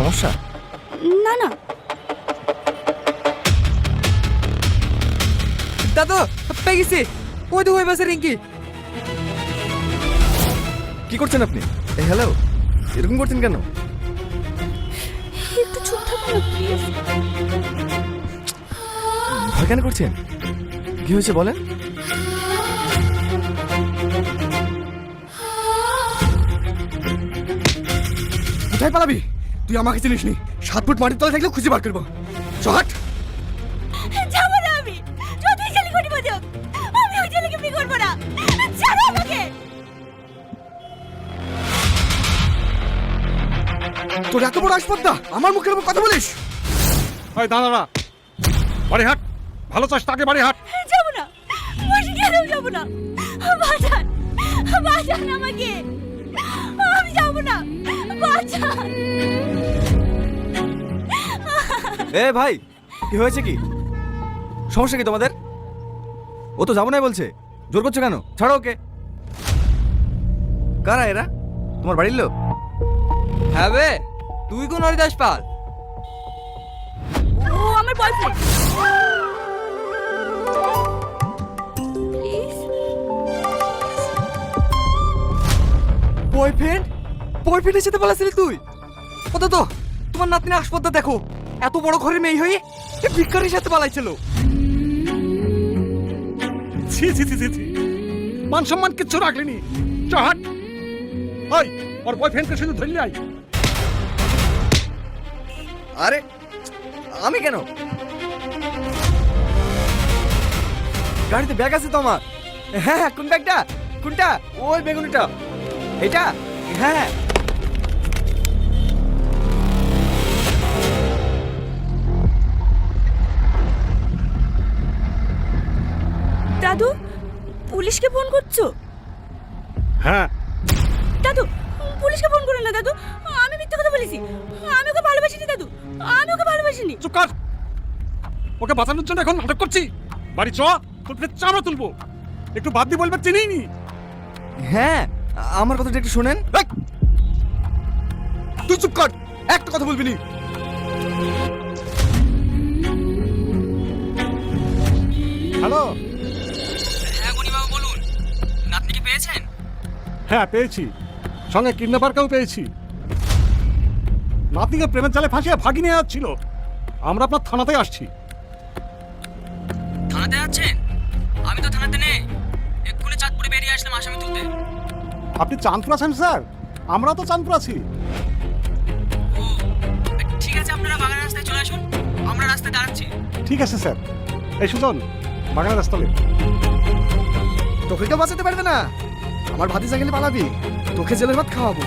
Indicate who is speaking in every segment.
Speaker 1: সমস্যা?
Speaker 2: না না।
Speaker 1: দাদু পেয়ে গেছি, ওই তো ওই বাসে রিঙ্কি। কি করছেন আপনি? হ্যালো, এরকম করছেন কেন?
Speaker 2: একটু চুপ থাকুন না প্লিজ।
Speaker 1: ভয় কেন করছেন? কি হয়েছে বলেন?
Speaker 3: কোথায় পালাবি? তুই আমাকে চিনিস নি। 7 ফুট মাটির তলে থাকলেও খুঁজে বার করবো। চট
Speaker 2: যাবো না আমি, যতই ছেলে কোটি বাজুক আমি ওই ছেলেকে বিয়ে করবো না। ছাড়ো আমাকে।
Speaker 3: তোর এত বড় আসপত্তা, আমার মুখের উপর কথা বলিস?
Speaker 4: ওই দাঁড়া, বাড়ি হাট। ভালো চাস তাকে বাড়ি হাট।
Speaker 2: যাবো না, বসে গেলেও যাবো না। বাঁচান, বাঁচান আমাকে, আমি যাবো না, বাঁচান।
Speaker 1: এ ভাই, কি হয়েছে? কি সমস্যা কি তোমাদের? ও তো যাবো না বলছে, জোর করছো কেন? ছাড়ো ওকে। কারা এরা? তোমার বাড়ির লোক?
Speaker 5: হ্যাঁ বে, তুই কোন হরিদাস পাল?
Speaker 2: ও আমার বয়ফ্রেন্ড। প্লিজ।
Speaker 5: বয়ফ্রেন্ড? বয়ফ্রেন্ডের সাথে পালাছিলি তুই? কত তো তোমার নাতনি আসপদ্দা দেখো, এত বড় ঘরের মেয়ে হয়ে এ ভিক্ষারির সাথে পালাইছিল।
Speaker 4: ছি ছি ছি ছি ছি। মান সম্মান কিচ্ছু রাখলিনি। চহাট। ওই ওর বয়ফ্রেন্ডকে শুধু ধরলি আই।
Speaker 1: আরে আমি কেন? গাড়িতে ব্যাগ আছে তো আমার। হ্যাঁ হ্যাঁ, কোন ব্যাগটা? কোনটা? ওই বেগুনিটা। এটা? হ্যাঁ।
Speaker 2: দাদু, পুলিশকে ফোন করছো?
Speaker 4: হ্যাঁ,
Speaker 2: দাদু, পুলিশকে ফোন করো না দাদু, আমি মিথ্যা কথা বলেছি। আমি ওকে ভালোবাসিনি দাদু, আমি ওকে ভালোবাসিনি।
Speaker 4: চুপ কর। ওকে বাঁচানোর জন্য এখন নাটক করছি। বাড়ি চ, তোর ফের চামড়া তুলবো। একটু বাদ দিয়ে বলবে চিনিই নি।
Speaker 1: হ্যাঁ, আমার কথাটা একটু শোনেন।
Speaker 3: এই! তুই চুপ কর, একটা কথা বলবি নি।
Speaker 4: হ্যালো।
Speaker 5: হ্যাঁ গনিবাবু বলুন, নাতনিকে পেয়েছেন?
Speaker 4: হ্যাঁ পেয়েছি, সঙ্গে কিডন্যাপারকেও পেয়েছি। নাতনিকে প্রেমের জালে ফাঁসিয়ে ভাগি নিয়ে যাচ্ছিল। আমরা আপনার থানাতে আসছি।
Speaker 5: থানাতে আছেন? আমি তো থানাতে নেই, এক্ষুনি চাঁদপুরে বেরিয়ে আসলাম আসামি তুলতে।
Speaker 4: আপনি চাঁদপুর আছেন স্যার? আমরাও তো চাঁদপুর আছি।
Speaker 5: ও ঠিক আছে, আপনারা বাগান রাস্তায় চলে আসুন, আমরা রাস্তায় দাঁড়াচ্ছি।
Speaker 4: ঠিক আছে স্যার। এই সুজন, বাগানের রাস্তালে।
Speaker 3: তোকে কেউ বাঁচাতে পারবে না। আমার ভাতিজা গেলে পালাবি, তোকে জেলের ভাত খাওয়াবো।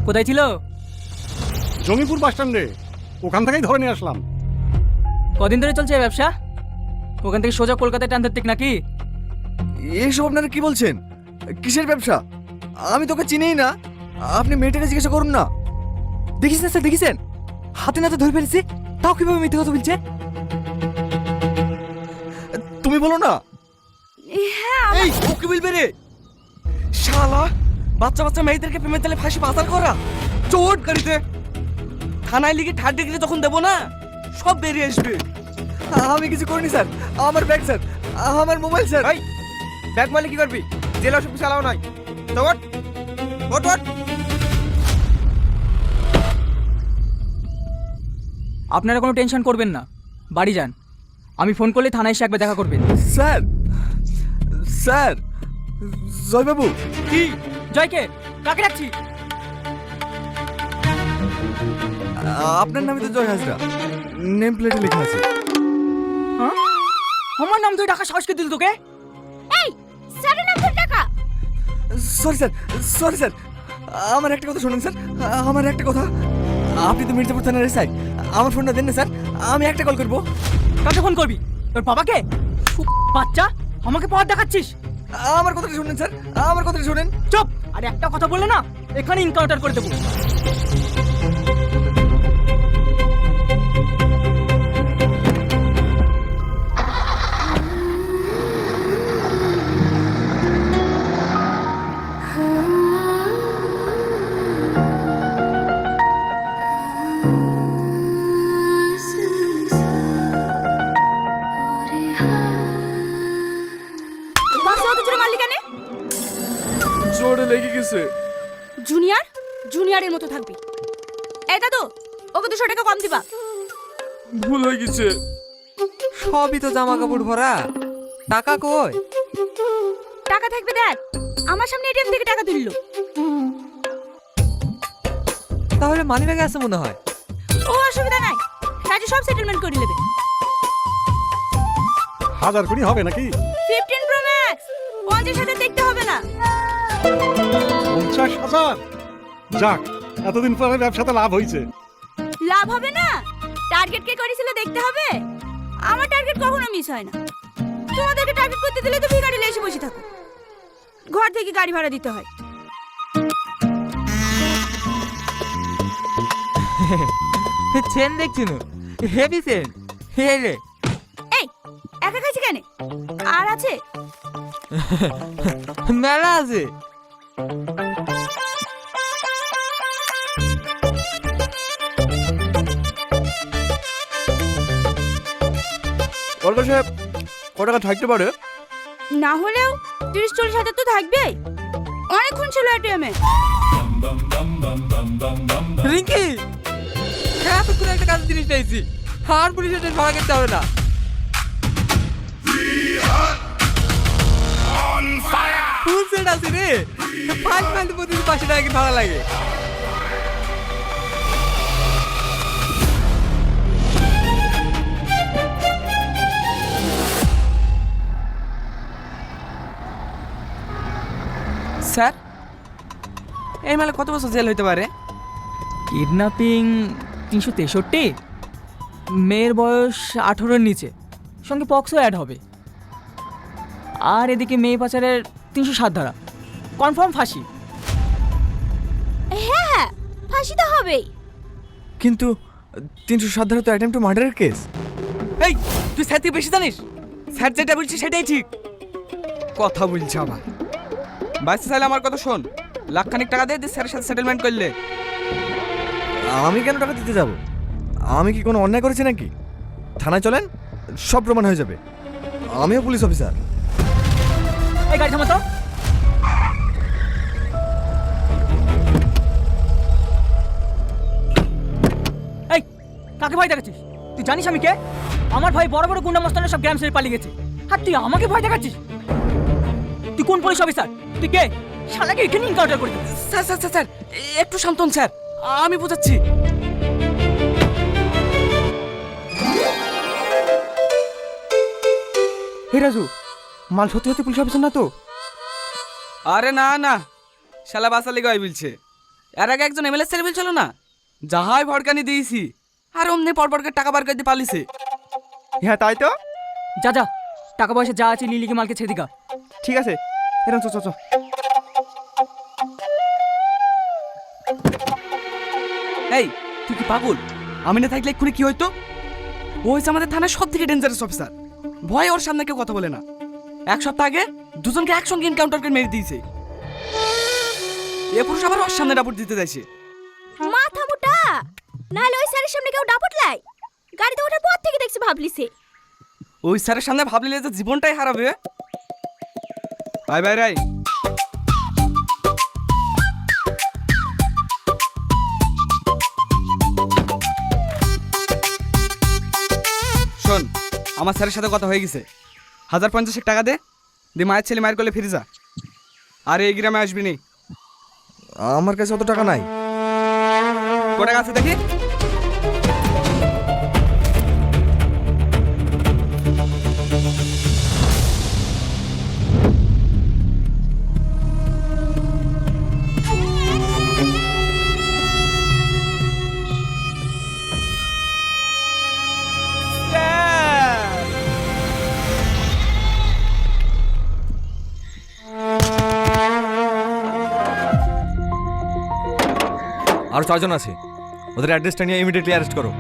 Speaker 5: কোথায় ছিল?
Speaker 4: জমিপুর বাস স্ট্যান্ডে, ওখান থেকেই ধরে নিয়ে আসলাম।
Speaker 5: কদিন ধরে চলছে এই ব্যবসা? ওখান থেকে সোজা কলকাতায় টান ধরতে নাকি?
Speaker 1: এসব আপনারা কি বলছেন? কিসের ব্যবসা? আমি তোকে চিনিই না। আপনি মেয়েটাকে জিজ্ঞাসা করুন না। দেখিস না স্যার, দেখিছেন হাতে নাতে ধরে ফেলেছি, তাও কিভাবে মিথ্যে কথা বলছে? তুমি বলো না।
Speaker 2: হ্যাঁ,
Speaker 5: এই ও কি বলবে রে? শালা, বাচ্চা বাচ্চা মেয়েদেরকে প্রেমের জালে ফাঁসি পাচার করা, চোট গাড়িতে থানায় লিখে ঠাড ডিগ্রি তখন দেবো না, সব বেরিয়ে আসবে।
Speaker 1: আমি কিছু করিনি স্যার। আমার ব্যাগ স্যার, আমার মোবাইল স্যার।
Speaker 5: ভাই ব্যাগ মারলে কি করবি? জেলা সব কিছু আলাও নাই তো। ওঠ ওঠ ওঠ। আপনারা কোনো টেনশন করবেন না, বাড়ি যান। আমি ফোন করলে থানায় এসে একবার দেখা করবেন।
Speaker 1: স্যার, স্যার, জয়বাবু।
Speaker 5: কি জয়কে? কাকে রাখছি?
Speaker 1: আপনার নামে তো জয় হাজরা নেম প্লেটে লেখা আছে।
Speaker 5: হ্যাঁ, আমার নাম তুই টাকা সাহস কে দিল তোকে?
Speaker 2: এই স্যারের নাম ধরে টাকা।
Speaker 1: Sorry sir, sorry sir. আমার একটা কথা শুনুন স্যার, আমার একটা কথা। আপনি তো মির্জাপুর থানার এসআই, আমার ফোনটা দেন না স্যার, আমি একটা কল করবো।
Speaker 5: কাকে ফোন করবি? তোর বাবাকে? বাচ্চা আমাকে পথ দেখাচ্ছিস?
Speaker 1: আমার কথাটা শুনেন স্যার, আমার কথাটা শুনেন।
Speaker 5: চুপ! আর একটা কথা বললে না এখানে এনকাউন্টার করে দেবো।
Speaker 2: বাসে অত জোরে মারলি কেন?
Speaker 1: জোরে লেগে গেছে।
Speaker 2: জুনিয়র, জুনিয়রের মতো থাকবি। এই দাদু, ওকে 200 টাকা কম দিবা।
Speaker 1: ভুল হয়ে গেছে।
Speaker 6: সবই তো জামা কাপড় ভরা, টাকা কই?
Speaker 2: টাকা থাকবে দেখ, আমার সামনে এটিএম থেকে টাকা তুললো।
Speaker 6: তাহলে মানি ব্যাগে আছে মনে হয়।
Speaker 2: ও অসুবিধা নাই, রাজু সব সেটেলমেন্ট করে নেবে।
Speaker 4: 1000 কোটি হবে নাকি?
Speaker 2: 15 প্রো ম্যাক্স, 50,000 দেখতে হবে না।
Speaker 4: 50,000? যাক, এতদিন পরে ব্যবসাতে লাভ হয়েছে।
Speaker 2: লাভ হবে না? টার্গেট কে করেছিল দেখতে হবে। আমার টার্গেট কখনো মিস হয় না। তোমাদেরকে টার্গেট করতে দিলে তো ভিখারি এসে বসে থাকো। ঘর থেকে গাড়ি ভাড়া দিতে হয়।
Speaker 6: চেন দেখছি না, হেভি চেন। হে রে,
Speaker 2: এই একা খাইছি কেন? আর আছে?
Speaker 6: মেলা আছে।
Speaker 1: কলকাতা সাহেব ক টাকা থাকতে পারে?
Speaker 2: না হলেও 30-40 হাজার তো থাকবেই। অনেকক্ষণ ছিল এটিএমে।
Speaker 6: রিঙ্কি, এতক্ষণ একটা কাজ জিনিস পেয়েছি, আর পুলিশের ট্রেন ভাড়া করতে হবে না। ফুল সেট আছে রে, 5 মাইল প্রতিদিন 500 টাকা করে ভাড়া লাগে।
Speaker 5: স্যার, এই মেলে কত বছর জেল হইতে পারে?
Speaker 7: কিডন্যাপিং 363, মেয়ের বয়স 18-এর নিচে, সঙ্গে পক্সও অ্যাড হবে। আর এদিকে মেয়ে পাচারের 307 ধারা, কনফার্ম ফাঁসি।
Speaker 2: হ্যাঁ, ফাঁসি তো হবেই।
Speaker 1: কিন্তু 307 ধারা তো অ্যাটেম্প টু মার্ডারের কেস।
Speaker 5: এই, তুই স্যার থেকে বেশি জানিস? স্যার যেটা বলছি সেটাই ঠিক। কথা বলছে আবার। বাইসে চাইলে আমার কথা শোন, লাখখানিক টাকা দিয়ে স্যারের সাথে সেটেলমেন্ট করলে।
Speaker 1: আমি কেন টাকা দিতে যাব? আমি কি কোনো অন্যায় করেছি নাকি? থানায় চলেন, সব প্রমাণ হয়ে যাবে। আমিও পুলিশ অফিসার।
Speaker 7: এই গাড়ি থামাতো। এই, কাকে ভয় দেখাচ্ছিস? তুই জানিস আমি কে? আমার ভাই বড় বড় গুন্ডা মস্তানের সব গ্রাম ছেড়ে পালিয়ে গেছে, আর তুই আমাকে ভয় দেখাচ্ছিস? তুই কোন পুলিশ অফিসার? তুই কে? শালাকে এখানে এনকাউন্টার করে দেব।
Speaker 5: স্যার স্যার স্যার স্যার, একটু শান্ত হন স্যার, আমি বোঝাচ্ছি।
Speaker 6: হে রাজু, মাল সত্যি সত্যি পুলিশ অফিসার না তো?
Speaker 5: আরে না না, শালা বাসালি গায় বলছে। এর আগে একজন এমএলএ স্যার বলছিল না, যাহাই ভড়কানি দিয়েছি আর অমনি পরপরকে টাকা বার করে দিয়ে পালিছে।
Speaker 6: হ্যাঁ তাই তো।
Speaker 7: যা যা, টাকা পয়সা যা আছে লিলিকে মালকে ছেড়ে দিকা।
Speaker 6: ঠিক আছে, এরকম চ চ চ।
Speaker 5: এই, তুই কি পাগল? আমি না থাকলে এক্ষুনি কি হইতো? ও হচ্ছে আমাদের থানার সব থেকে ডেঞ্জারাস অফিসার। ভয় ওর সামনে কেউ কথা বলে না। 1 সপ্তাহ আগে দুজনকে একসঙ্গে এনকাউন্টার করে মেরে দিয়েছে। এ পুরুষ আবার ওর সামনে রাপোর্ট দিতে যাইছে।
Speaker 2: মাথা মোটা, নাহলে ওই স্যারের সামনে কেউ ডাপট লাই। গাড়িতে ওঠার পর থেকে দেখছি ভাবলিছে।
Speaker 5: ওই স্যারের সামনে ভাবলিলে যে জীবনটাই হারাবে। আয় ভাই রাই, শোন, আমার স্যারের সাথে কথা হয়ে গেছে। 1050 টাকা দে, মায়ের ছেলে মায়ের কোলে ফিরে যা। আর এই গ্রামে আসবি নি।
Speaker 1: আমার কাছে অত টাকা নাই।
Speaker 5: কত টাকা আছে দেখি?
Speaker 1: আর 4 জন আছে, ওদের অ্যাড্রেসটা নিয়ে ইমিডিয়েটলি অ্যারেস্ট করো।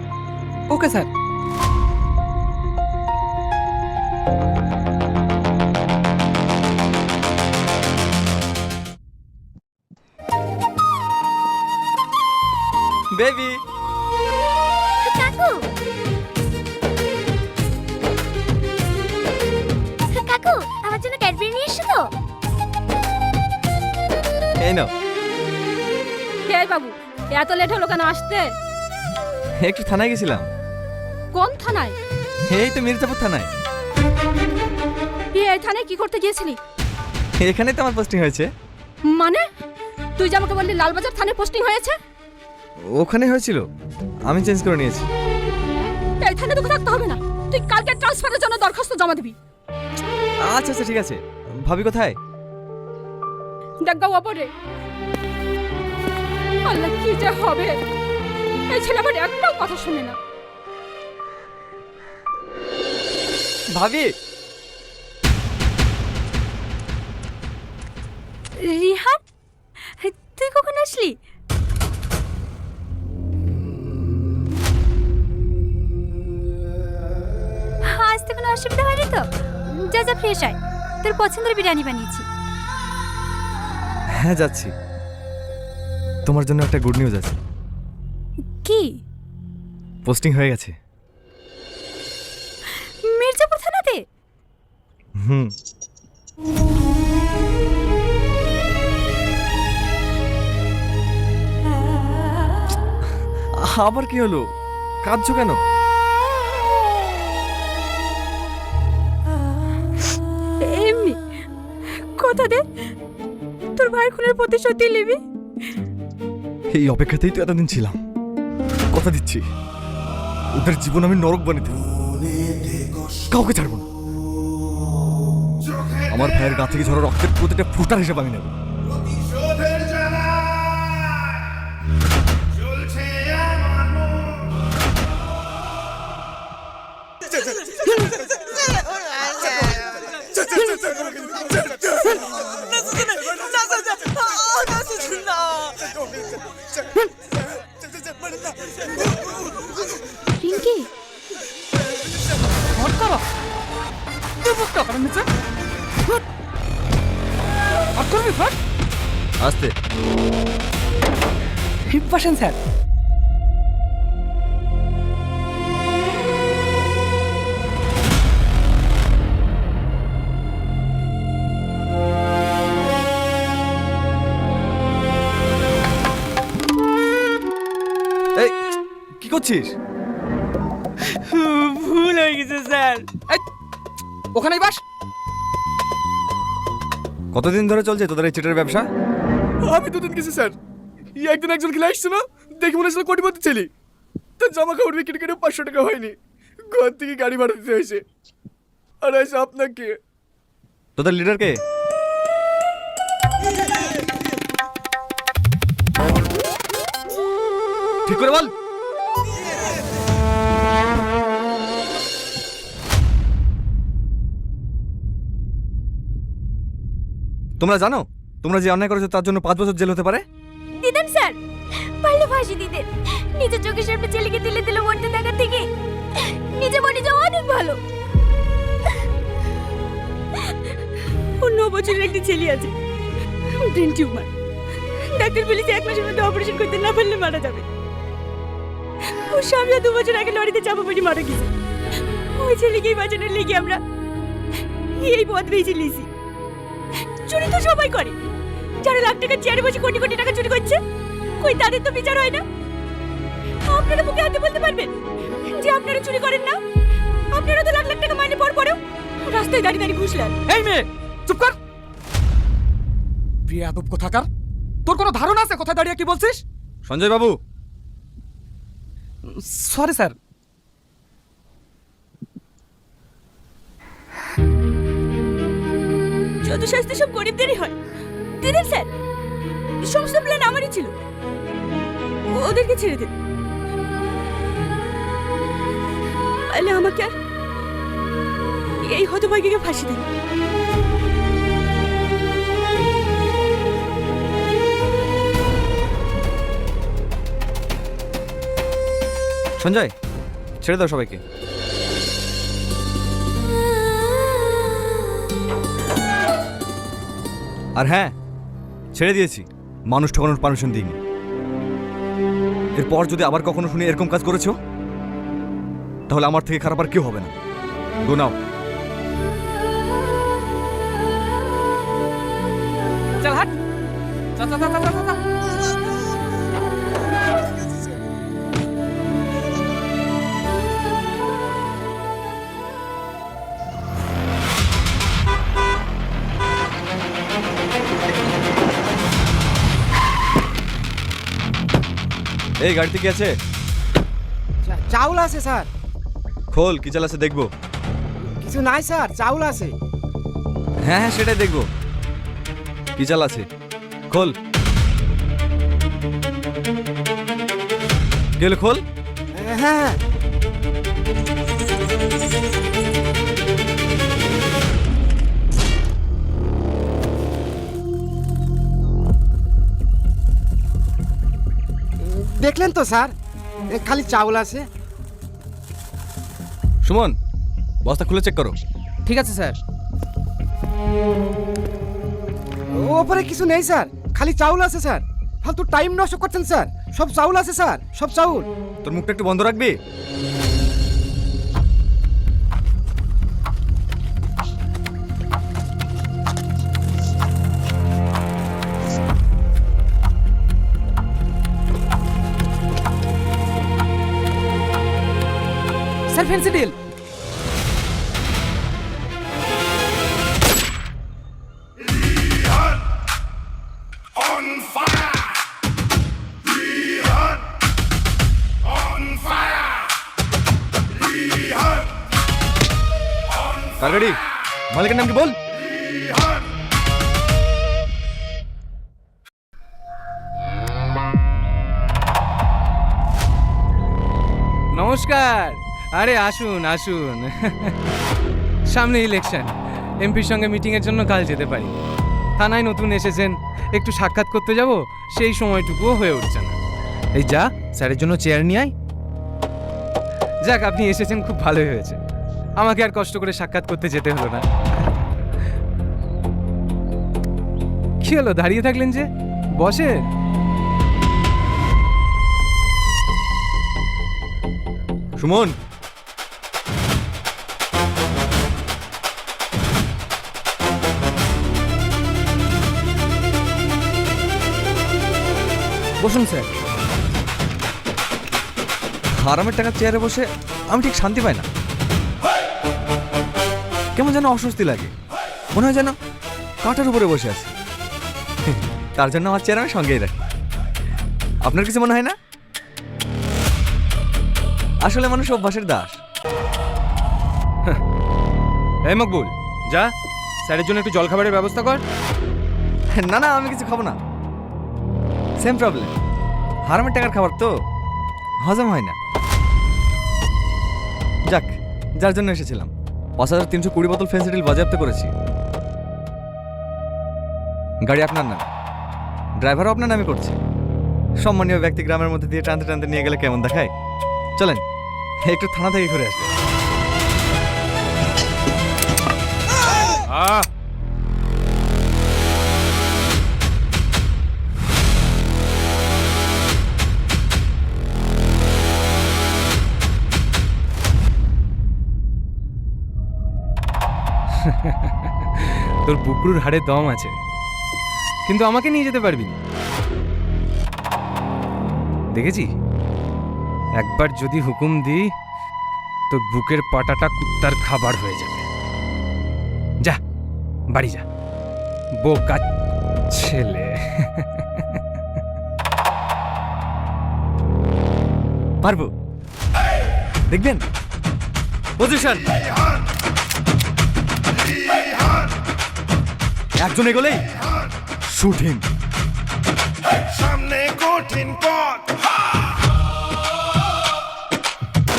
Speaker 5: Okay sir.
Speaker 1: বেবি
Speaker 2: কাকু কাকু আমার জন্য ক্যাডবেরি নিয়ে এসো তো।
Speaker 1: এই নাও।
Speaker 2: কে বাবু এত লেট হলো কেন আসতে?
Speaker 1: একটু থানায় গেছিলাম।
Speaker 2: কোন থানায়?
Speaker 1: এই তো মির্জাপুর থানায়।
Speaker 2: এই থানায় কি করতে গিয়েছিলি?
Speaker 1: এখানে তো আমার পোস্টিং হয়েছে।
Speaker 2: মানে তুই যে আমাকে বললি লালবাজার থানায় পোস্টিং হয়েছে?
Speaker 1: ওখানে হয়েছিল, আমি চেঞ্জ করে নিয়েছি।
Speaker 2: এই থানায় তোকে থাকতে হবে না, তুই কালকে ট্রান্সফারের জন্য দরখাস্ত জমা দিবি।
Speaker 1: আচ্ছা আচ্ছা ঠিক আছে। ভাবি কোথায়?
Speaker 2: দেখবা ওপরে। আল্লাহ কি যে হবে, এই ছেলে আমার একটাও কথা শুনে না।
Speaker 1: ভাবি
Speaker 2: রিহান তুই কখন আসলি? আজ তো কোনো অসুবিধা হয়নি তো? যা যা ফ্রেশ আয়, তোর পছন্দের বিরিয়ানি বানিয়েছি।
Speaker 1: হ্যাঁ যাচ্ছি। তোমার জন্য একটা গুড নিউজ আছে।
Speaker 2: কি?
Speaker 1: পোস্টিং হয়ে গেছে।
Speaker 2: মির্জাপুর থানাতে?
Speaker 1: হুম। আবার কি হলো, কাঁদছো কেন?
Speaker 2: এমনি কথা দে, তোর ভাইয়ের খুনের প্রতিশোধ দিয়ে নিবি।
Speaker 1: এই অপেক্ষাতেই তো এতদিন ছিলাম। কথা দিচ্ছি, ওদের জীবন আমি নরক বানিয়ে দেব। কাউকে ছাড়বো না। আমার ভাইয়ের গা থেকে ঝরা রক্তের প্রতিটা ফুটার হিসেবে আমি নেব।
Speaker 2: রিঙ্কি
Speaker 5: হট করো, তুই বুকটা করে নিচে হট করবি। হট
Speaker 1: আস্তে।
Speaker 5: বসেন স্যার।
Speaker 1: এই কি করছিস?
Speaker 5: ভুল হয়ে গেছে স্যার। ওখানেই বাস।
Speaker 1: কতদিন ধরে চলছে তোদের এই চিটের ব্যবসা?
Speaker 3: আমি দুদিন গেছি স্যার। একদিন একজন খেলে আসছে না, দেখে মনে হচ্ছিল কোটিপতি ছেলে। তার জামা কাপড় বিক্রি করে 500 টাকা হয়নি, ঘর থেকে গাড়ি ভাড়া দিতে হয়েছে। আর এসে আপনাকে
Speaker 1: তোদের লিডার কে? ঠিক করে বল। তোমরা জানো তোমরা যে অন্যায় করেছো তার জন্য 5 বছর জেল হতে পারে?
Speaker 2: দিদেন স্যার, পারলে ফাঁসি দিতেন। নিজের চোখের সামনে ছেলেকে দিলে দিলে মরতে থাকার থেকে নিজে মরে যাওয়া অনেক ভালো। ওর 9 বছরের একটি ছেলে আছে, ব্রেন টিউমার। ডাক্তার বলেছে 1 মাসের মধ্যে অপারেশন করতে না পারলে মারা যাবে। ওর স্বামী 2 বছর আগে লরিতে চাপা পড়ে মারা গেছে। ওই ছেলেকেই বাঁচানোর লেগে আমরা এই পথ বেছে নিয়েছি। চুরি তো সবাই করে, যারা লাখ টাকার চেয়ারে বসে কোটি কোটি টাকা চুরি করছে, কই তাদের তো বিচার হয় না। আপনারা মুখে হাতে বলতে পারবেন যে আপনারা চুরি করেন না? আপনারা তো লাখ লাখ টাকা মাইনে পর পরেও রাস্তায় দাঁড়িয়ে দাঁড়িয়ে ঘুষলেন।
Speaker 5: এই মেয়ে চুপ কর।
Speaker 4: বেয়াদব কোথাকার, তোর কোনো ধারণা আছে কোথায় দাঁড়িয়ে কি বলছিস?
Speaker 1: সঞ্জয় বাবু,
Speaker 5: সরি স্যার।
Speaker 2: যত শাস্তি সব গরিবদেরই হয়। দিদিন স্যার, সমস্ত প্ল্যান আমারই ছিল, ওদেরকে ছেড়ে দিন। তাহলে আমাকে আর এই হতভাগীকে ফাঁসি দিন।
Speaker 1: সঞ্জয়, ছেড়ে দাও সবাইকে। আর হ্যাঁ, ছেড়ে দিয়েছি, মানুষ ঠকানোর পারমিশন দিইনি। এরপর যদি আবার কখনো শুনি এরকম কাজ করেছো, তাহলে আমার থেকে খারাপ আর কেউ হবে না। গো নাও।
Speaker 6: চল হাট, চল চল চল চল চল।
Speaker 1: এই গাড়িতে কি আছে?
Speaker 8: চাউল আছে স্যার।
Speaker 1: খোল, কি চাল আছে দেখবো।
Speaker 8: কিছু নাই স্যার, চাউল আছে।
Speaker 1: হ্যাঁ হ্যাঁ, সেটাই দেখবো। কি চাল আছে? খোল। কি হলো, খোল।
Speaker 8: হ্যাঁ হ্যাঁ। দেখলেন তো স্যার, খালি চাউল আছে।
Speaker 1: সুমন, বস্তা খুলে চেক করো।
Speaker 6: ঠিক আছে স্যার।
Speaker 8: ওপরে কিছু নেই স্যার, খালি চাউল আছে স্যার। ফালতু টাইম নষ্ট করছেন স্যার। সব চাউল আছে স্যার, সব চাউল।
Speaker 1: তোর মুখটা একটু বন্ধ রাখবি?
Speaker 6: Sir fancy deal.
Speaker 1: কার গাড়ি? মালিকের নাম কি বল।
Speaker 6: নমস্কার। আরে আসুন আসুন। সামনে ইলেকশন, এমপির সঙ্গে মিটিংয়ের জন্য কাল যেতে পারি। থানায় নতুন এসেছেন, একটু সাক্ষাৎ করতে যাব, সেই সময়টুকুও হয়ে উঠছে না। এই যা, স্যারের জন্য চেয়ার নিয়ে আয়। যাক, আপনি এসেছেন, খুব ভালোই হয়েছে। আমাকে আর কষ্ট করে সাক্ষাৎ করতে যেতে হলো না। কি হলো, দাঁড়িয়ে থাকলেন যে? বসে।
Speaker 1: সুমন,
Speaker 5: বসুন স্যার।
Speaker 1: হারামের টাকা চেয়ারে বসে আমি ঠিক শান্তি পাই না। কেমন যেন অস্বস্তি লাগে, মনে হয় যেন কাঁটার উপরে বসে আছি। তার জন্য আমার চেয়ার আমি সঙ্গেই রাখি। আপনার কিছু মনে হয় না? আসলে মানুষ অভ্যাসের দাস।
Speaker 6: এই মকবুল, যা, স্যারের জন্য একটু জলখাবারের ব্যবস্থা কর।
Speaker 1: না না, আমি কিছু খাবো না। সেম প্রবলেম, হারামের টাকার খাবার তো হজম হয় না। যাক, যার জন্য এসেছিলাম, ৫,৩২০ বোতল ফেন্সিডিল বাজেয়াপ্ত করেছি। গাড়ি আপনার নাম, ড্রাইভারও আপনার নামে করছে। সম্মানীয় ব্যক্তি গ্রামের মধ্যে দিয়ে টানতে টানতে নিয়ে গেলে কেমন দেখায়? চলেন একটু থানা থেকে ঘুরে আসবে।
Speaker 6: তোর বুকরুর হাড়ে দম আছে, কিন্তু আমাকে নিয়ে যেতে পারবি না। দেখেছি, একবার যদি হুকুম দিই, তোর বুকের পাটাটা কুত্তার খাবার হয়ে যাবে। যা, বাড়ি যা, বোকা ছেলে।
Speaker 1: পারবো, দেখবেন। পজিশন, একজন এগোলেই শুটিং।
Speaker 9: সামনে কঠিন পথ,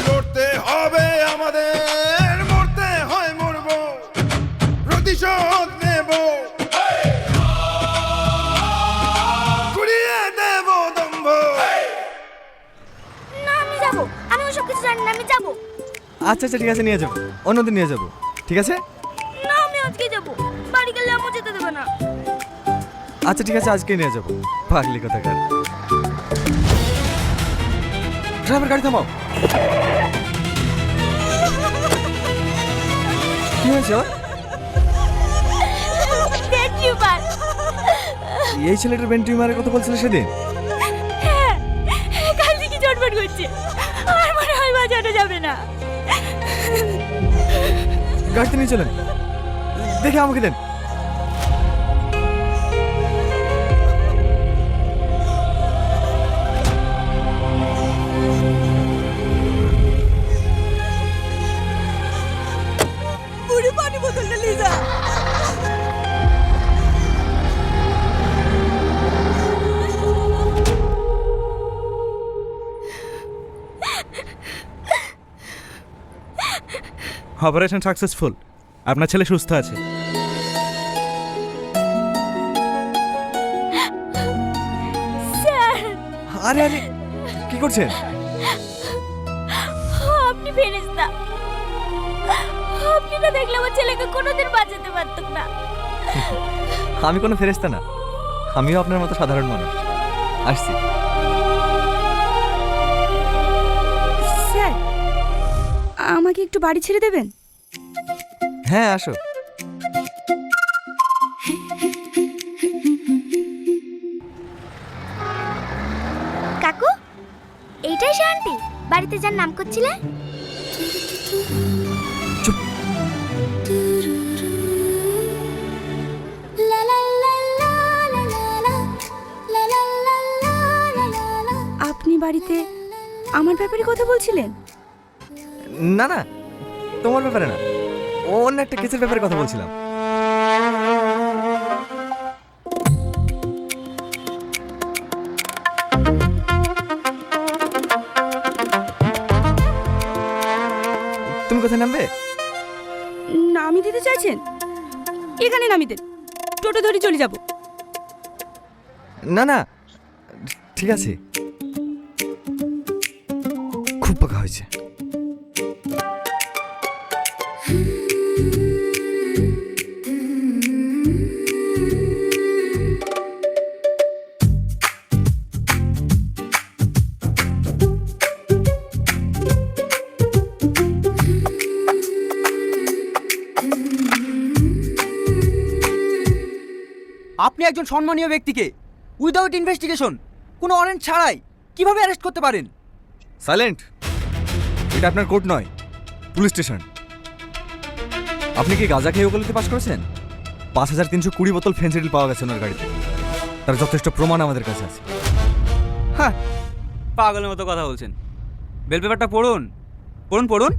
Speaker 9: লড়তে হবে আমাদের, মরতে হয় মরব, প্রতিশোধ নেব, কুড়িয়ে দেব দম্ভ।
Speaker 2: না, আমি যাবো, আমি ওর জানি না, আমি যাবো।
Speaker 1: আচ্ছা আচ্ছা ঠিক আছে, নিয়ে যাবো, অন্যদিন নিয়ে যাবো, ঠিক আছে?
Speaker 2: না, আমি আজকে যাবো, বাড়ি গেলে আম্মু যেতে দেবে না।
Speaker 1: আচ্ছা ঠিক আছে, আজকে নিয়ে যাবো। পাগলি কোথাকার। ড্রাইভার, গাড়ি থামাও। কি হয়েছে ওর?
Speaker 2: Brain tumour.
Speaker 1: এই ছেলেটার ব্রেন টিউমারের কথা বলছিল সেদিন।
Speaker 2: হ্যাঁ, কাল থেকে চটপট করছে, আর মনে হয় বাঁচানো যাবে না।
Speaker 1: গাড়িতে নিয়ে চলেন, দেখে আমাকে দেন।
Speaker 2: পুরো পানি বোতলটা নিয়ে যা।
Speaker 10: অপারেশন সাকসেসফুল, আপনার ছেলে সুস্থ আছে।
Speaker 2: স্যার,
Speaker 1: আরে আরে, কি করছেন?
Speaker 2: আপনি ফেরেশতা। আপনি না দেখলে আমার ছেলেকে কোনোদিন বাঁচাতে পারতাম না।
Speaker 1: আমি কোনো ফেরেশতা না, আমিও আপনার মতো সাধারণ মানুষ। আসছি।
Speaker 2: স্যার, আমাকে একটু বাড়ি ছেড়ে দেবেন?
Speaker 1: হ্যাঁ, আসো।
Speaker 2: কাকু, এইটাই শান্তি বাড়িতে যার নাম করছিলে?
Speaker 1: চুপ।
Speaker 2: আপনি বাড়িতে আমার ব্যাপারে কথা বলছিলেন?
Speaker 1: না না, তোমার ব্যাপারে না, অন্য একটা কেসের ব্যাপারে কথা বলছিলাম। তুমি কোথায় নামবে?
Speaker 2: নামিয়ে দিতে চাইছেন? এখানে নামিয়ে দেন, টোটো ধরে চলে যাব।
Speaker 1: না না, ঠিক আছে, খুব পাকা হয়েছে।
Speaker 7: আপনি একজন সম্মানীয় ব্যক্তিকে উইদাউট ইনভেস্টিগেশন, কোনো ওয়ারেন্ট ছাড়াই কিভাবে অ্যারেস্ট করতে পারেন?
Speaker 1: সাইলেন্ট। এটা আপনার কোর্ট নয়, পুলিশ স্টেশন। আপনি কি গাঁজা খেয়ে ওকালতি পাস করেছেন? 5320 বোতল ফেন্সিডিল পাওয়া গেছে ওনার গাড়িতে, তার যথেষ্ট প্রমাণ আমাদের কাছে আছে।
Speaker 7: হ্যাঁ, পাগলের মতো কথা বলছেন। বেল পেপারটা পড়ুন, পড়ুন পড়ুন।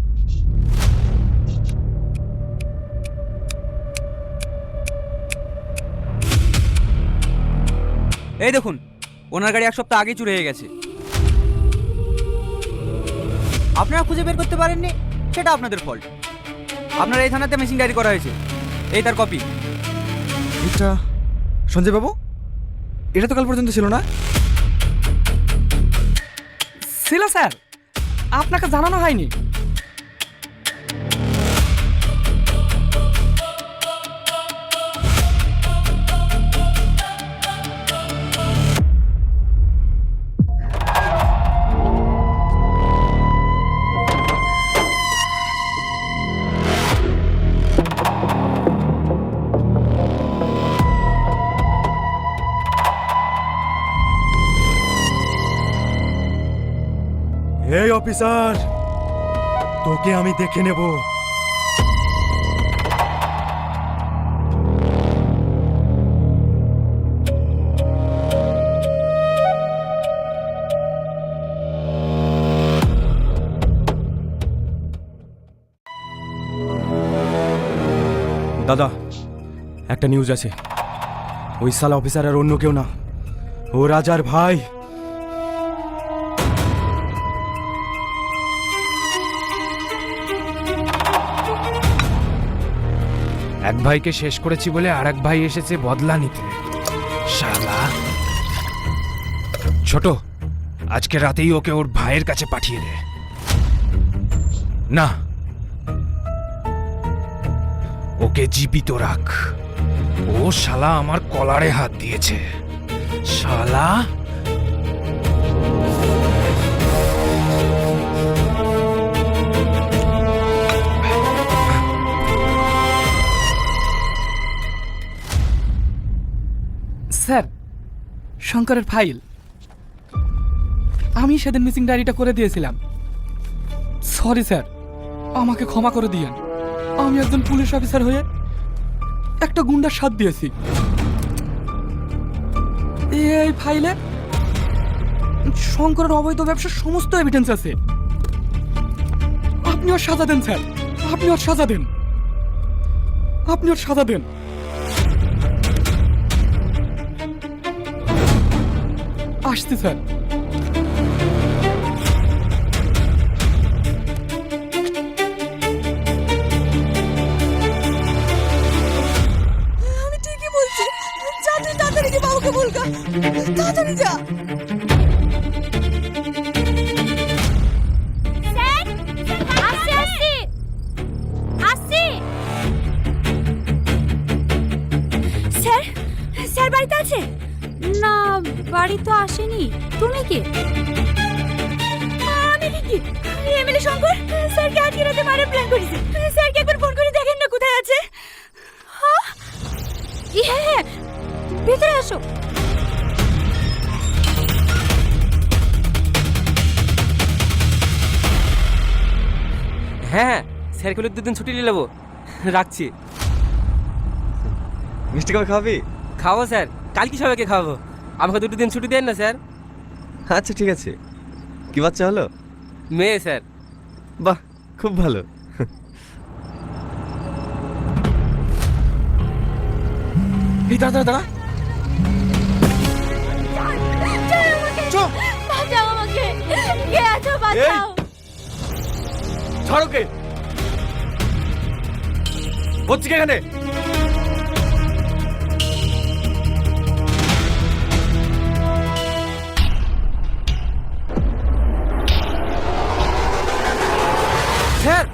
Speaker 7: এই দেখুন, ওনার গাড়ি 1 সপ্তাহ আগে চুরি হয়ে গেছে। আপনারা খুঁজে বের করতে পারেননি, সেটা আপনাদের ফল্ট। আপনার এই থানাতে মেশিন ডায়েরি করা হয়েছে, এই তার কপি।
Speaker 1: এটা সঞ্জয় বাবু, এটা তো কাল পর্যন্ত ছিল না।
Speaker 5: ছিল স্যার, আপনাকে জানানো হয়নি।
Speaker 10: এই অফিসার, তোকে আমি দেখে নেব। দাদা, একটা নিউজ আছে। ওই সালা অফিসার আর অন্য কেউ না, ও রাজার ভাই।
Speaker 6: এক ভাইকে শেষ করেছি বলে আর এক ভাই এসেছে বদলা নিতে। শালা ছোট, আজকে রাতেই ওকে ওর ভাইয়ের কাছে পাঠিয়ে দে। না, ওকে জীবিত রাখ। ও শালা আমার কলারে হাত দিয়েছে। শালা
Speaker 5: স্যার, শঙ্করের ফাইল। আমি সেদিন মিসিং ডায়েরিটা করে দিয়েছিলাম। সরি স্যার, আমাকে ক্ষমা করে দিয়েন। আমি একজন পুলিশ অফিসার হয়ে একটা গুন্ডার সাথ দিয়েছি। এই ফাইলে শঙ্করের অবৈধ ব্যবসার সমস্ত এভিডেন্স আছে। আপনি ওর সাজা দেন স্যার, আপনি ওর সাজা দেন, আপনি ওর সাজা দেন। আসছি স্যার।
Speaker 2: আমি ঠিকই বলছি, যা তুই তাড়াতাড়ি গিয়ে বাবুকে বলগা, তাড়াতাড়ি যা। স্যার, স্যার বাড়িতে আছে? না, বাড়ি তো আসেনি। তুমি কে? আমি কি এমএলএ শঙ্কর। স্যারকে আজকে রাতে মারার প্ল্যান করেছে। স্যারকে একবার ফোন করে দেখেন না কোথায় আছে। হ্যাঁ হ্যাঁ, ভিতরে আসো।
Speaker 7: হ্যাঁ, স্যারকে 2 দিন ছুটি নিয়ে নেবো। রাখছি।
Speaker 1: মিষ্টি কবে খাওয়াবি?
Speaker 7: খাবো স্যার, কালকে সবাইকে খাওয়াবো। আমাকে 2 দিন ছুটি দেন না স্যার।
Speaker 1: আচ্ছা ঠিক আছে। কি বাচ্চা হলো?
Speaker 7: মেয়ে স্যার।
Speaker 1: বাহ, খুব ভালো।
Speaker 5: এই দাঁড়া দাঁড়া,
Speaker 2: বাঁচাও আমাকে, কে আছো বাঁচাও।
Speaker 1: ছাড়োকে, হচ্ছে কি এখানে?
Speaker 5: স্যার